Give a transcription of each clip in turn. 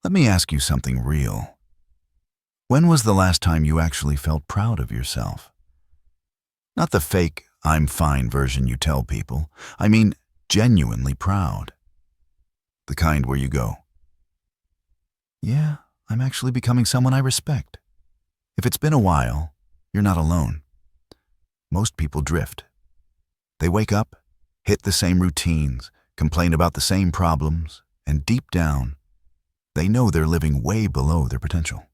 Let me ask you something real. When was the last time you actually felt proud of yourself? Not the fake, I'm fine version you tell people. I mean, genuinely proud. The kind where you go, yeah, I'm actually becoming someone I respect. If it's been a while, you're not alone. Most people drift. They wake up, hit the same routines, complain about the same problems, and deep down, they know they're living way below their potential.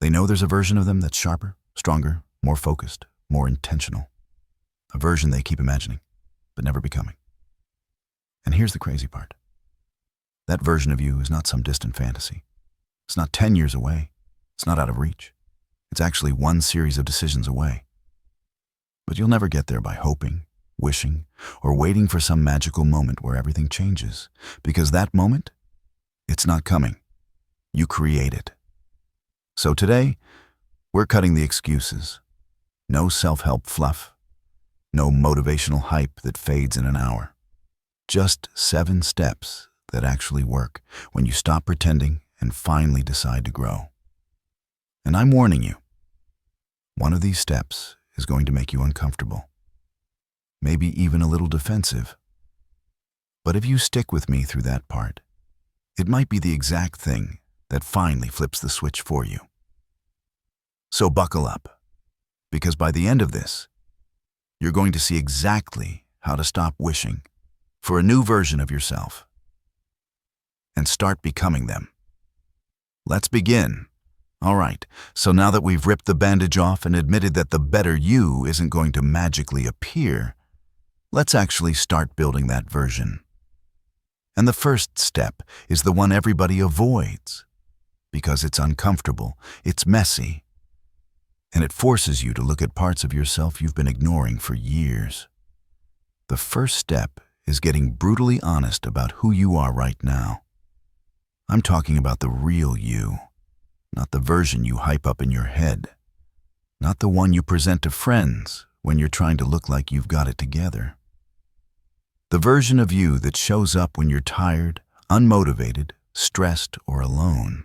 They know there's a version of them that's sharper, stronger, more focused, more intentional. A version they keep imagining, but never becoming. And here's the crazy part. That version of you is not some distant fantasy. It's not 10 years away. It's not out of reach. It's actually one series of decisions away. But you'll never get there by hoping, wishing, or waiting for some magical moment where everything changes. Because that moment, it's not coming. You create it. So today, we're cutting the excuses. No self-help fluff. No motivational hype that fades in an hour. Just 7 steps that actually work when you stop pretending and finally decide to grow. And I'm warning you, one of these steps is going to make you uncomfortable. Maybe even a little defensive. But if you stick with me through that part, it might be the exact thing that finally flips the switch for you. So buckle up, because by the end of this, you're going to see exactly how to stop wishing for a new version of yourself and start becoming them. Let's begin. All right, so now that we've ripped the bandage off and admitted that the better you isn't going to magically appear, let's actually start building that version. And the first step is the one everybody avoids because it's uncomfortable, it's messy, and it forces you to look at parts of yourself you've been ignoring for years. The first step is getting brutally honest about who you are right now. I'm talking about the real you, not the version you hype up in your head, not the one you present to friends when you're trying to look like you've got it together. The version of you that shows up when you're tired, unmotivated, stressed, or alone.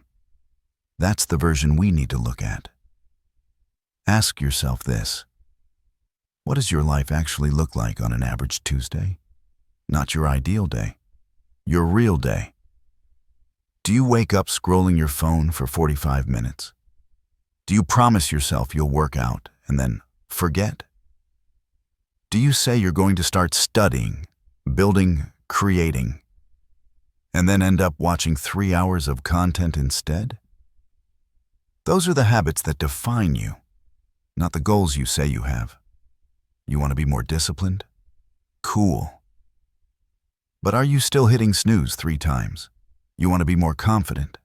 That's the version we need to look at. Ask yourself this. What does your life actually look like on an average Tuesday? Not your ideal day, your real day. Do you wake up scrolling your phone for 45 minutes? Do you promise yourself you'll work out and then forget? Do you say you're going to start studying, building, creating, and then end up watching 3 hours of content instead? Those are the habits that define you, not the goals you say you have. You want to be more disciplined? Cool. But are you still hitting snooze 3 times? You want to be more confident?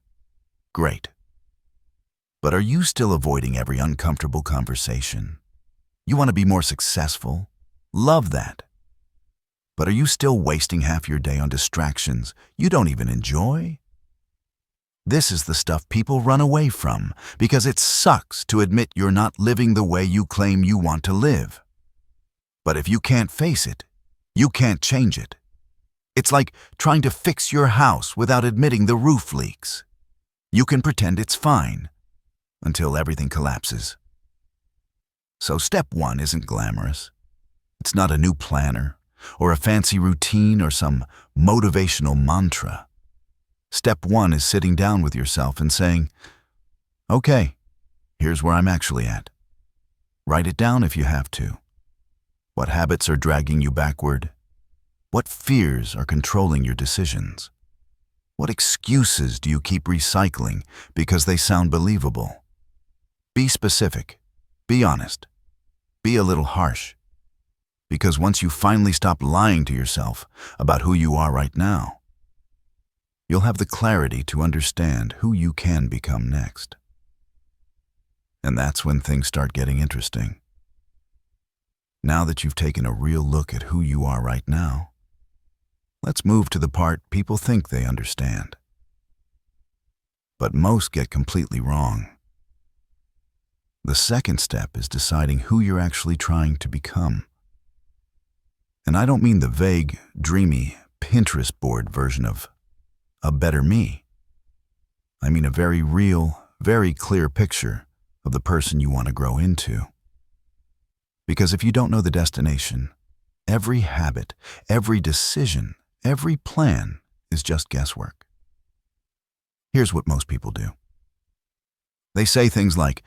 Great. But are you still avoiding every uncomfortable conversation? You want to be more successful? Love that. But are you still wasting half your day on distractions you don't even enjoy? This is the stuff people run away from because it sucks to admit you're not living the way you claim you want to live. But if you can't face it, you can't change it. It's like trying to fix your house without admitting the roof leaks. You can pretend it's fine until everything collapses. So step 1 isn't glamorous. It's not a new planner or a fancy routine or some motivational mantra. Step 1 is sitting down with yourself and saying, okay, here's where I'm actually at. Write it down if you have to. What habits are dragging you backward? What fears are controlling your decisions? What excuses do you keep recycling because they sound believable? Be specific. Be honest. Be a little harsh. Because once you finally stop lying to yourself about who you are right now, you'll have the clarity to understand who you can become next. And that's when things start getting interesting. Now that you've taken a real look at who you are right now, let's move to the part people think they understand. But most get completely wrong. The second step is deciding who you're actually trying to become. And I don't mean the vague, dreamy, Pinterest board version of a better me. I mean a very real, very clear picture of the person you want to grow into. Because if you don't know the destination, every habit, every decision, every plan is just guesswork. Here's what most people do. They say things like,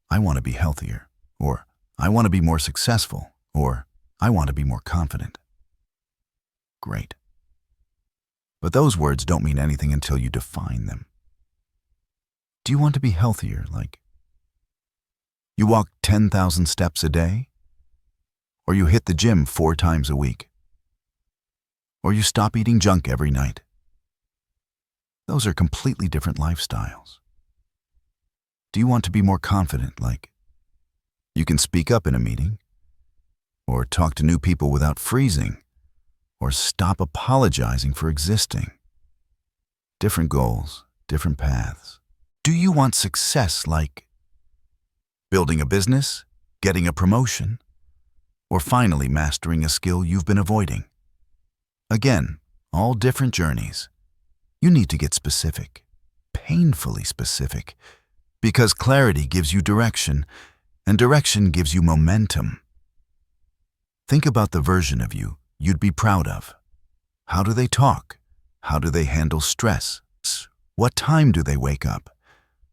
I want to be healthier, or I want to be more successful, or I want to be more confident. Great. But those words don't mean anything until you define them. Do you want to be healthier, like you walk 10,000 steps a day? Or you hit the gym 4 times a week? Or you stop eating junk every night? Those are completely different lifestyles. Do you want to be more confident, like you can speak up in a meeting, or talk to new people without freezing, or stop apologizing for existing? Different goals, different paths. Do you want success like building a business, getting a promotion, or finally mastering a skill you've been avoiding? Again, all different journeys. You need to get specific, painfully specific, because clarity gives you direction, and direction gives you momentum. Think about the version of you you'd be proud of. How do they talk? How do they handle stress? What time do they wake up?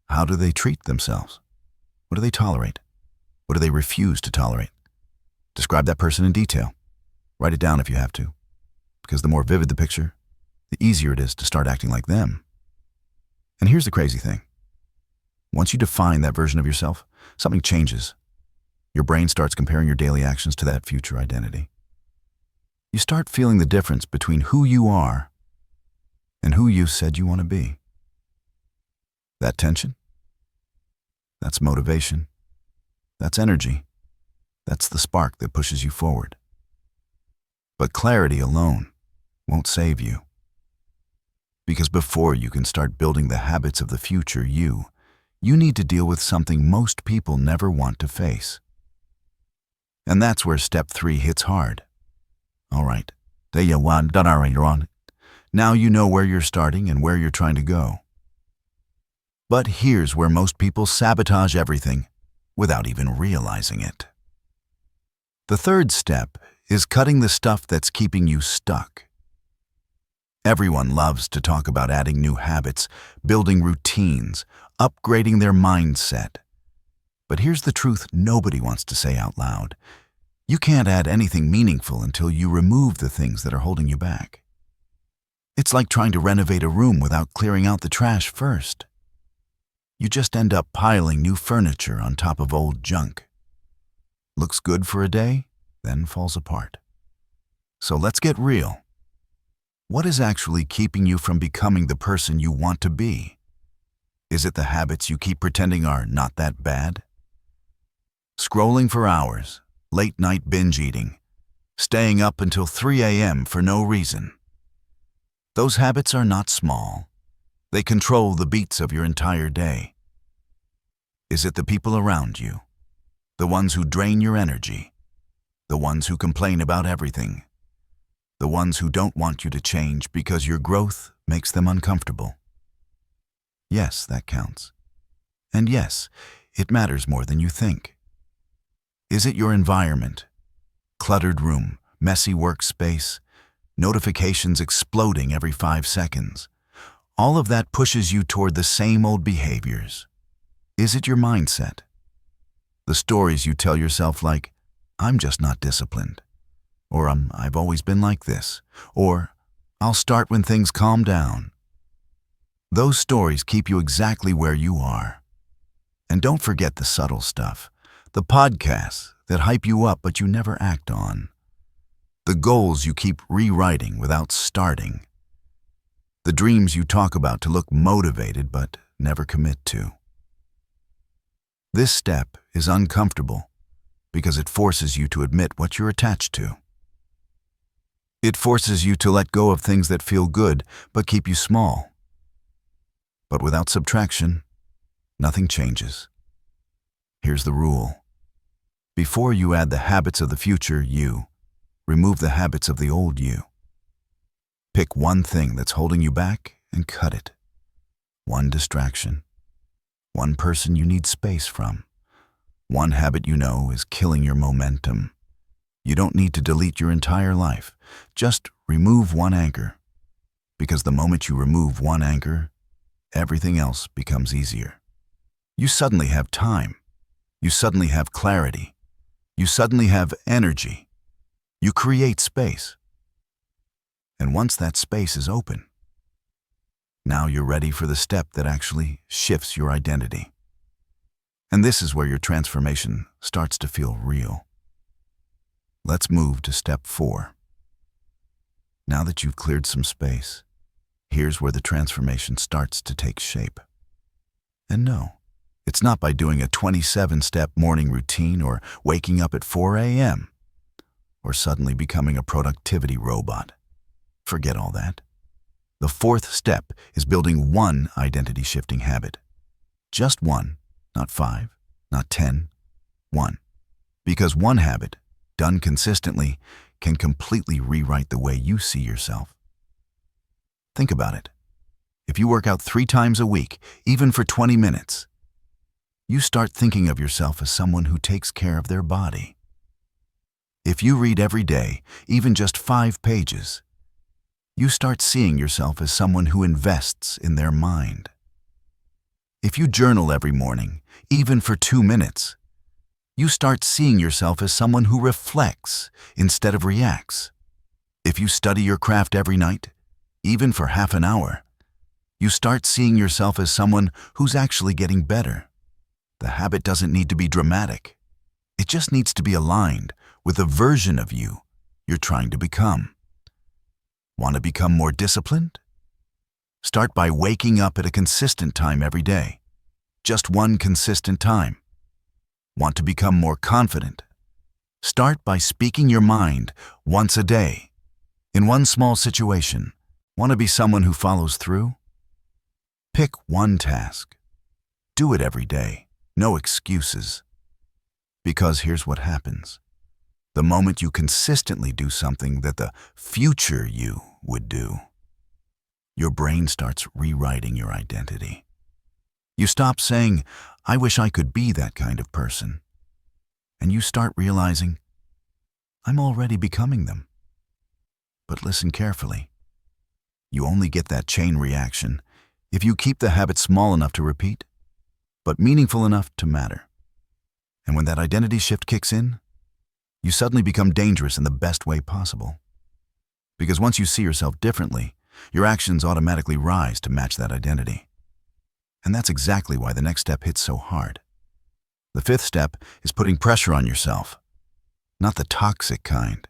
How do they treat themselves? What do they tolerate? What do they refuse to tolerate? Describe that person in detail. Write it down if you have to, because the more vivid the picture, the easier it is to start acting like them. And here's the crazy thing. Once you define that version of yourself, something changes. Your brain starts comparing your daily actions to that future identity. You start feeling the difference between who you are and who you said you want to be. That tension? That's motivation. That's energy. That's the spark that pushes you forward. But clarity alone won't save you. Because before you can start building the habits of the future you need to deal with something most people never want to face. And that's where step 3 hits hard. All right, there you are, done already, you're on. Now you know where you're starting and where you're trying to go. But here's where most people sabotage everything without even realizing it. The third step is cutting the stuff that's keeping you stuck. Everyone loves to talk about adding new habits, building routines, upgrading their mindset. But here's the truth nobody wants to say out loud. You can't add anything meaningful until you remove the things that are holding you back. It's like trying to renovate a room without clearing out the trash first. You just end up piling new furniture on top of old junk. Looks good for a day, then falls apart. So let's get real. What is actually keeping you from becoming the person you want to be? Is it the habits you keep pretending are not that bad? Scrolling for hours, late-night binge eating, staying up until 3 a.m. for no reason. Those habits are not small. They control the beats of your entire day. Is it the people around you? The ones who drain your energy? The ones who complain about everything? The ones who don't want you to change because your growth makes them uncomfortable? Yes, that counts. And yes, it matters more than you think. Is it your environment? Cluttered room, messy workspace, notifications exploding every 5 seconds. All of that pushes you toward the same old behaviors. Is it your mindset? The stories you tell yourself like, I'm just not disciplined, or I've always been like this, or I'll start when things calm down. Those stories keep you exactly where you are. And don't forget the subtle stuff, the podcasts that hype you up but you never act on, the goals you keep rewriting without starting, the dreams you talk about to look motivated but never commit to. This step is uncomfortable because it forces you to admit what you're attached to. It forces you to let go of things that feel good but keep you small. But without subtraction, nothing changes. Here's the rule. Before you add the habits of the future you, remove the habits of the old you. Pick one thing that's holding you back and cut it. one distraction, one person you need space from, one habit you know is killing your momentum. You don't need to delete your entire life. Just remove one anchor. Because the moment you remove one anchor, everything else becomes easier. You suddenly have time. You suddenly have clarity. You suddenly have energy. You create space. And once that space is open, now you're ready for the step that actually shifts your identity. And this is where your transformation starts to feel real. Let's move to step 4. Now that you've cleared some space, here's where the transformation starts to take shape. And no, it's not by doing a 27-step morning routine or waking up at 4 a.m. or suddenly becoming a productivity robot. Forget all that. The 4th step is building one identity-shifting habit. Just one, not 5, not 10, one. Because one habit, done consistently, can completely rewrite the way you see yourself. Think about it. If you work out 3 times a week, even for 20 minutes, you start thinking of yourself as someone who takes care of their body. If you read every day, even just 5 pages, you start seeing yourself as someone who invests in their mind. If you journal every morning, even for 2 minutes, you start seeing yourself as someone who reflects instead of reacts. If you study your craft every night, even for half an hour, you start seeing yourself as someone who's actually getting better. The habit doesn't need to be dramatic. It just needs to be aligned with the version of you you're trying to become. Want to become more disciplined? Start by waking up at a consistent time every day. Just one consistent time. Want to become more confident? Start by speaking your mind once a day. In one small situation, want to be someone who follows through? Pick one task. Do it every day. No excuses. Because here's what happens. The moment you consistently do something that the future you would do, your brain starts rewriting your identity. You stop saying, "I wish I could be that kind of person." And you start realizing, "I'm already becoming them." But listen carefully. You only get that chain reaction if you keep the habit small enough to repeat, but meaningful enough to matter. And when that identity shift kicks in, you suddenly become dangerous in the best way possible. Because once you see yourself differently, your actions automatically rise to match that identity. And that's exactly why the next step hits so hard. The 5th step is putting pressure on yourself. Not the toxic kind.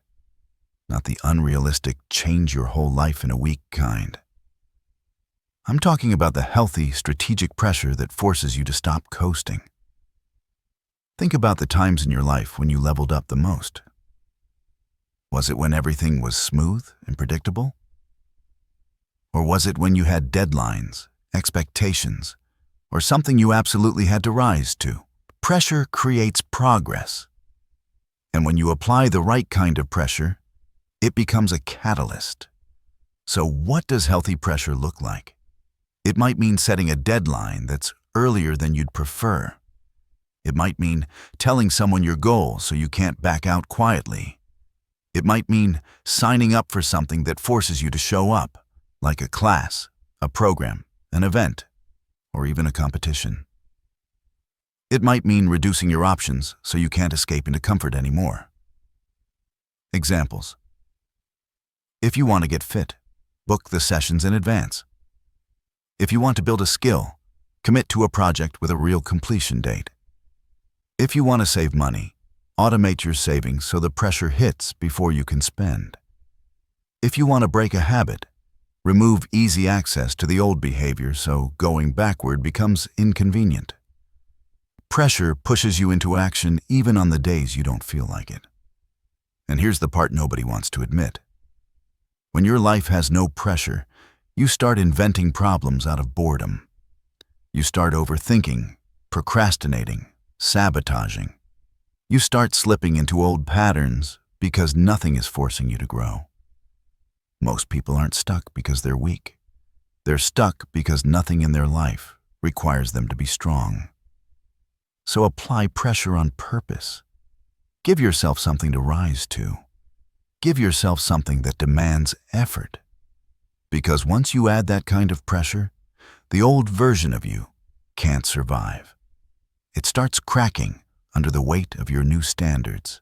Not the unrealistic, change your whole life in a week kind. I'm talking about the healthy, strategic pressure that forces you to stop coasting. Think about the times in your life when you leveled up the most. Was it when everything was smooth and predictable? Or was it when you had deadlines, expectations, or something you absolutely had to rise to? Pressure creates progress. And when you apply the right kind of pressure, it becomes a catalyst. So what does healthy pressure look like? It might mean setting a deadline that's earlier than you'd prefer. It might mean telling someone your goal so you can't back out quietly. It might mean signing up for something that forces you to show up, like a class, a program, an event, or even a competition. It might mean reducing your options so you can't escape into comfort anymore. Examples. If you want to get fit, book the sessions in advance. If you want to build a skill, commit to a project with a real completion date. If you want to save money, automate your savings so the pressure hits before you can spend. If you want to break a habit, remove easy access to the old behavior so going backward becomes inconvenient. Pressure pushes you into action even on the days you don't feel like it. And here's the part nobody wants to admit. When your life has no pressure, you start inventing problems out of boredom. You start overthinking, procrastinating, sabotaging. You start slipping into old patterns because nothing is forcing you to grow. Most people aren't stuck because they're weak. They're stuck because nothing in their life requires them to be strong. So apply pressure on purpose. Give yourself something to rise to. Give yourself something that demands effort. Because once you add that kind of pressure, the old version of you can't survive. It starts cracking under the weight of your new standards.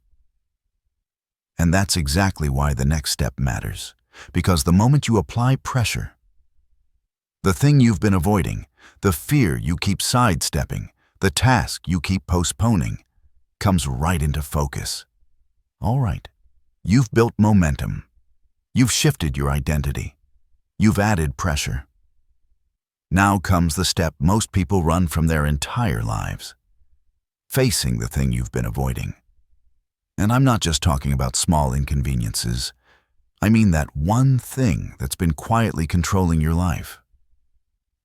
And that's exactly why the next step matters. Because the moment you apply pressure, the thing you've been avoiding, the fear you keep sidestepping, the task you keep postponing, comes right into focus. All right, you've built momentum. You've shifted your identity. You've added pressure. Now comes the step most people run from their entire lives: facing the thing you've been avoiding. And I'm not just talking about small inconveniences. I mean that one thing that's been quietly controlling your life.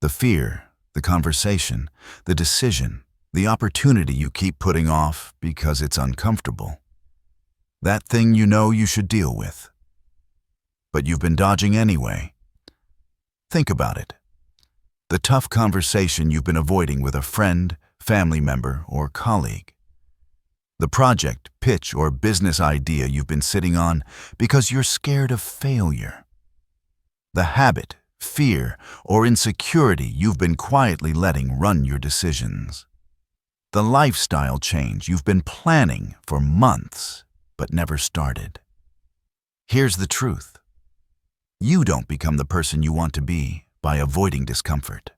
The fear, the conversation, the decision, the opportunity you keep putting off because it's uncomfortable. That thing you know you should deal with. But you've been dodging anyway. Think about it. The tough conversation you've been avoiding with a friend, family member, or colleague. The project, pitch, or business idea you've been sitting on because you're scared of failure. The habit, fear, or insecurity you've been quietly letting run your decisions. The lifestyle change you've been planning for months but never started. Here's the truth. You don't become the person you want to be by avoiding discomfort.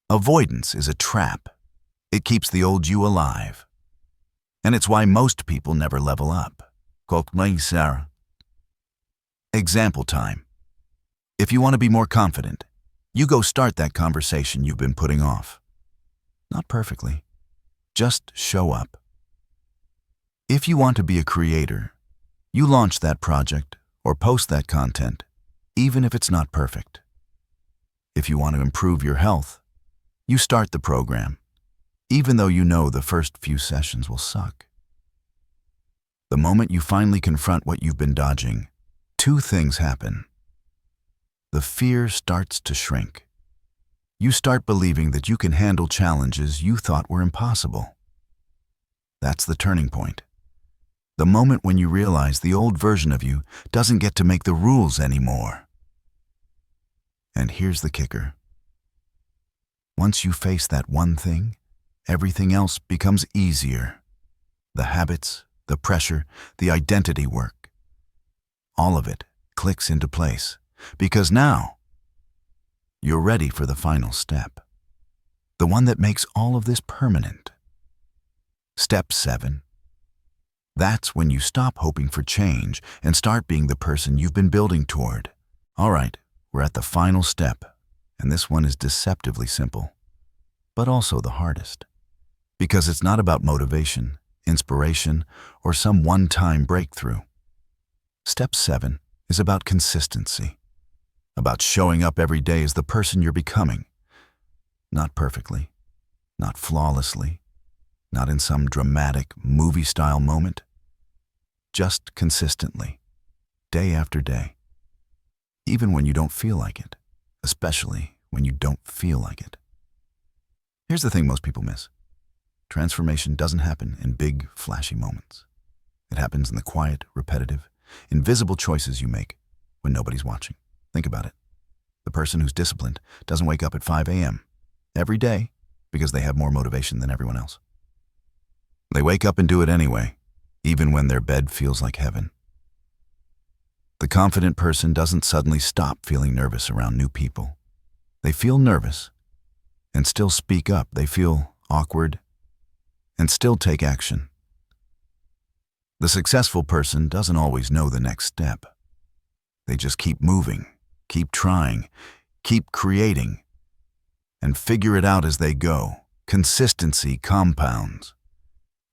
Avoidance is a trap. It keeps the old you alive. And it's why most people never level up. Example time. If you want to be more confident, you go start that conversation you've been putting off. Not perfectly. Just show up. If you want to be a creator, you launch that project or post that content, even if it's not perfect. If you want to improve your health, you start the program, even though you know the first few sessions will suck. The moment you finally confront what you've been dodging, two things happen. The fear starts to shrink. You start believing that you can handle challenges you thought were impossible. That's the turning point. The moment when you realize the old version of you doesn't get to make the rules anymore. And here's the kicker. Once you face that one thing, everything else becomes easier. The habits, the pressure, the identity work. All of it clicks into place because now you're ready for the final step. The one that makes all of this permanent. Step 7. That's when you stop hoping for change and start being the person you've been building toward. All right, we're at the final step, and this one is deceptively simple, but also the hardest. Because it's not about motivation, inspiration, or some one-time breakthrough. Step 7 is about consistency, about showing up every day as the person you're becoming. Not perfectly, not flawlessly, not in some dramatic movie-style moment, just consistently, day after day. Even when you don't feel like it, especially when you don't feel like it. Here's the thing most people miss. Transformation doesn't happen in big, flashy moments. It happens in the quiet, repetitive, invisible choices you make when nobody's watching. Think about it. The person who's disciplined doesn't wake up at 5 a.m. every day because they have more motivation than everyone else. They wake up and do it anyway, even when their bed feels like heaven. The confident person doesn't suddenly stop feeling nervous around new people. They feel nervous and still speak up. They feel awkward and still take action. The successful person doesn't always know the next step. They just keep moving, keep trying, keep creating, and figure it out as they go. Consistency compounds.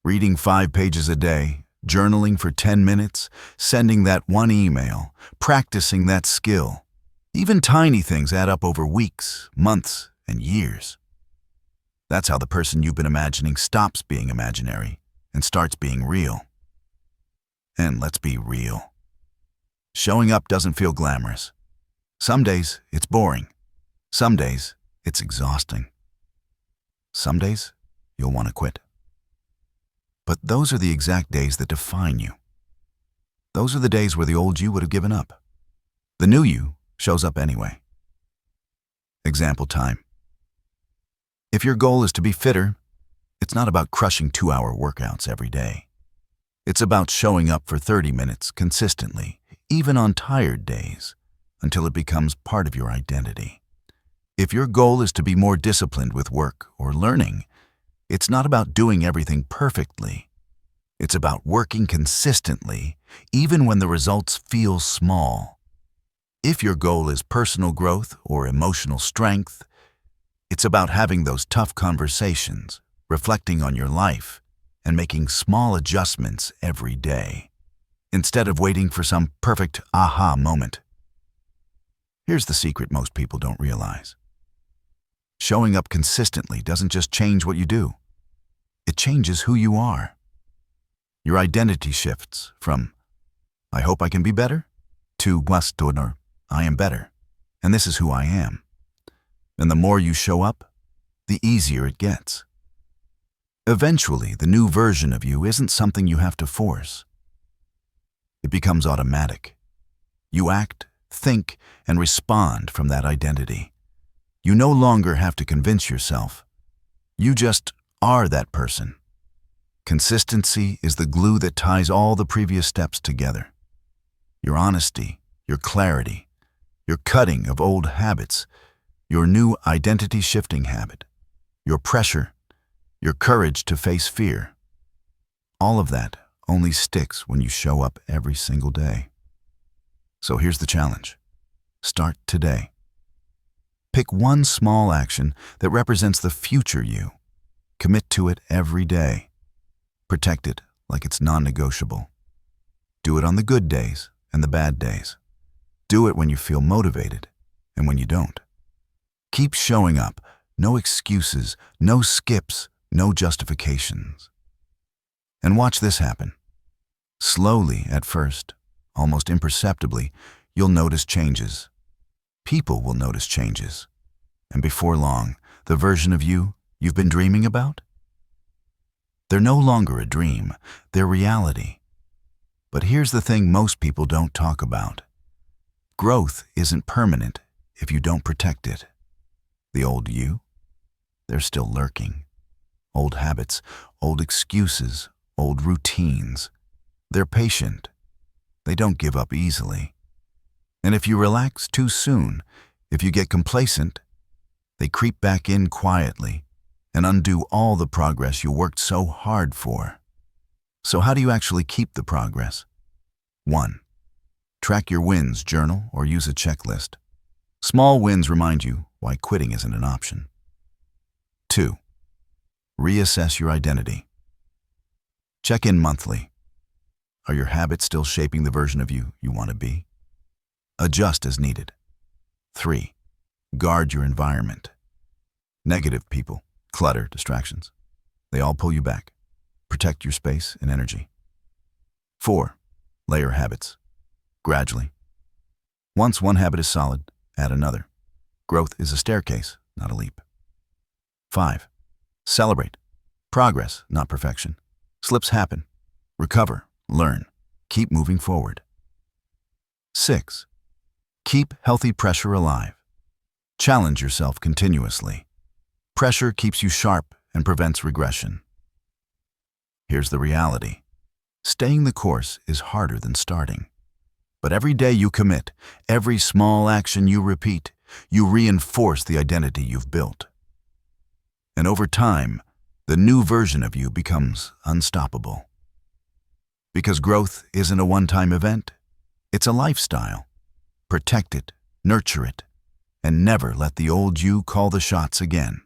Reading 5 pages a day, journaling for 10 minutes, sending that one email, practicing that skill. Even tiny things add up over weeks, months, and years. That's how the person you've been imagining stops being imaginary and starts being real. And let's be real. Showing up doesn't feel glamorous. Some days, it's boring. Some days, it's exhausting. Some days, you'll want to quit. But those are the exact days that define you. Those are the days where the old you would have given up. The new you shows up anyway. Example time. If your goal is to be fitter, it's not about crushing 2-hour workouts every day. It's about showing up for 30 minutes consistently, even on tired days, until it becomes part of your identity. If your goal is to be more disciplined with work or learning, it's not about doing everything perfectly. It's about working consistently, even when the results feel small. If your goal is personal growth or emotional strength, it's about having those tough conversations, reflecting on your life, and making small adjustments every day, instead of waiting for some perfect aha moment. Here's the secret most people don't realize. Showing up consistently doesn't just change what you do. It changes who you are. Your identity shifts from, I hope I can be better, to was or I am better, and this is who I am. And the more you show up, the easier it gets. Eventually, the new version of you isn't something you have to force. It becomes automatic. You act, think, and respond from that identity. You no longer have to convince yourself. You just are that person. Consistency is the glue that ties all the previous steps together. Your honesty, your clarity, your cutting of old habits, your new identity-shifting habit, your pressure, your courage to face fear. All of that only sticks when you show up every single day. So here's the challenge. Start today. Pick one small action that represents the future you. Commit to it every day. Protect it like it's non-negotiable. Do it on the good days and the bad days. Do it when you feel motivated and when you don't. Keep showing up. No excuses, no skips, no justifications. And watch this happen. Slowly at first, almost imperceptibly, you'll notice changes. People will notice changes. And before long, the version of you you've been dreaming about? They're no longer a dream, they're reality. But here's the thing most people don't talk about. Growth isn't permanent if you don't protect it. The old you, they're still lurking. Old habits, old excuses, old routines. They're patient. They don't give up easily. And if you relax too soon, if you get complacent, they creep back in quietly and undo all the progress you worked so hard for. So how do you actually keep the progress? 1. Track your wins, journal, or use a checklist. Small wins remind you why quitting isn't an option. 2. Reassess your identity. Check in monthly. Are your habits still shaping the version of you want to be? Adjust as needed. 3. Guard your environment. Negative people, clutter, distractions. They all pull you back. Protect your space and energy. 4. Layer habits. Gradually. Once one habit is solid, add another. Growth is a staircase, not a leap. 5. Celebrate. Progress, not perfection. Slips happen. Recover, learn, keep moving forward. 6. Keep healthy pressure alive. Challenge yourself continuously. Pressure keeps you sharp and prevents regression. Here's the reality. Staying the course is harder than starting. But every day you commit, every small action you repeat, you reinforce the identity you've built. And over time, the new version of you becomes unstoppable. Because growth isn't a one-time event, it's a lifestyle. Protect it, nurture it, and never let the old you call the shots again.